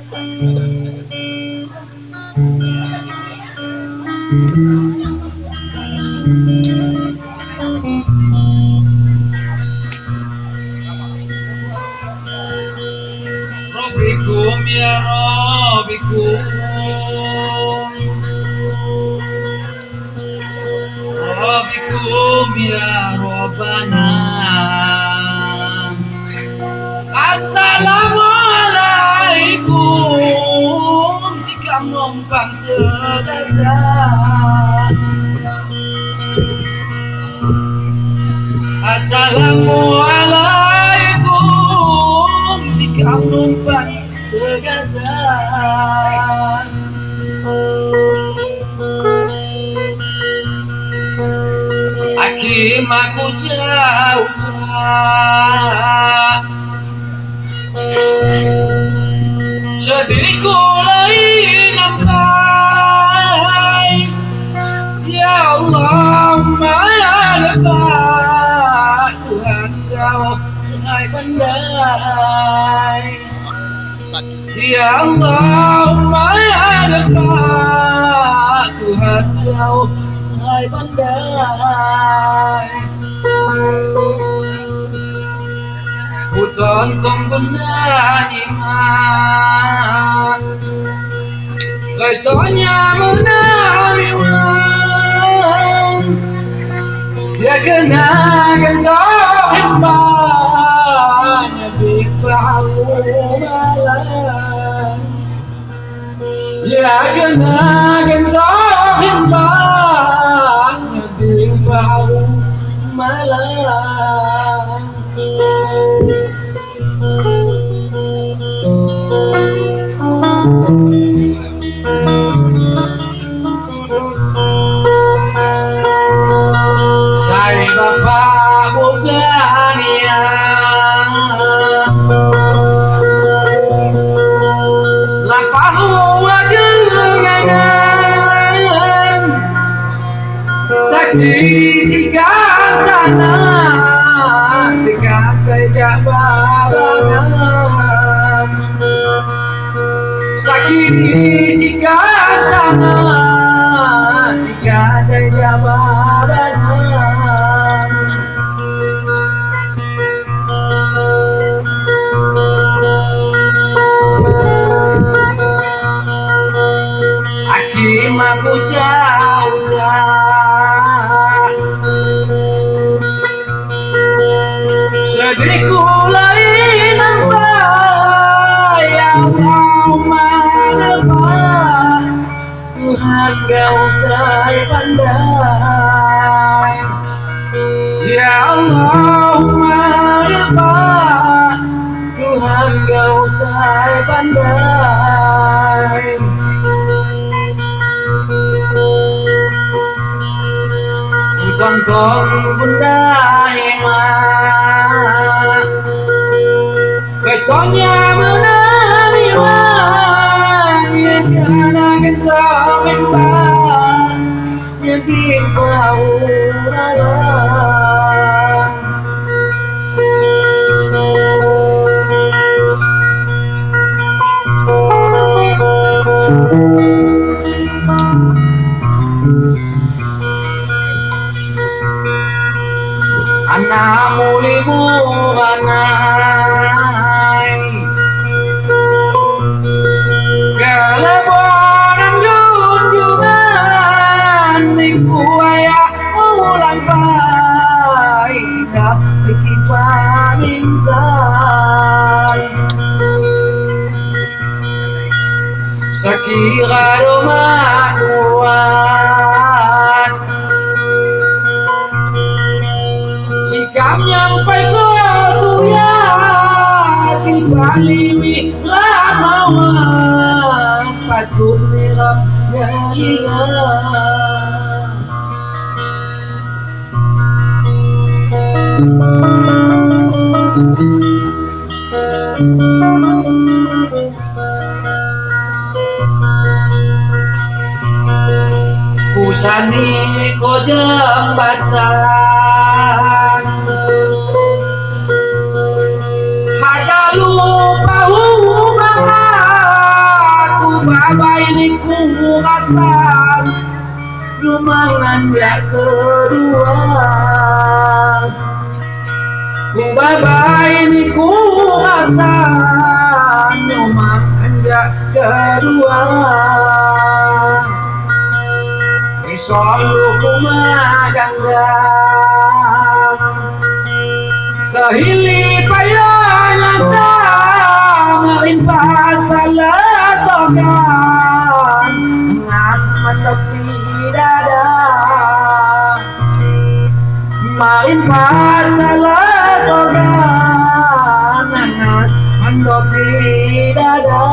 Rabbikum ya Rabbikum, Rabbikum ya Rabbana. Assalamualaikum, jika numpang sebentar. Assalamualaikum, jika numpang sebentar. Hakim aku jauh-jauh, sedihku lain nampai. Ya Allah maafkan Tuhan kau sehai pandai. Ya Allah maafkan Tuhan kau sehai pandai. Ku tonton nyimak, besoknya menawiwan. Ya kena gentong hembanya bikau malam. Ya kena gentong hembanya bikau malam. Saya bapak bukan ya, lampahu wajangan sakti sikap sana dekat saya babangan. Sakti sikap sana dekat saya babangan. Hakim aku jauh-jauh, sedihku lain nampak. Ya Allah maafkan Tuhan kau sehai pandai. Ya Allah maafkan Tuhan kau sehai pandai. Tonton bunda hemat, besoknya menawiwan. Ya kena gentong hembang, jadi bau malam. Anak mulimu anai, kelebonan junjungan niku ayah ulang pai sikap iki paminsai. Sakira domanuan sikap nyampai ke surya dibaliwi lamawan patut niram nyalingan. Kusani ko jembatan, harga lupa hubungan rasan lumangan ya kedua ku babai ni ku rasan lumangan ya kedua ni selalu ku maganggang kahili payahnya sama rimpas salah sogan ngas menepi dada main pasalah sogan ngas menepi dada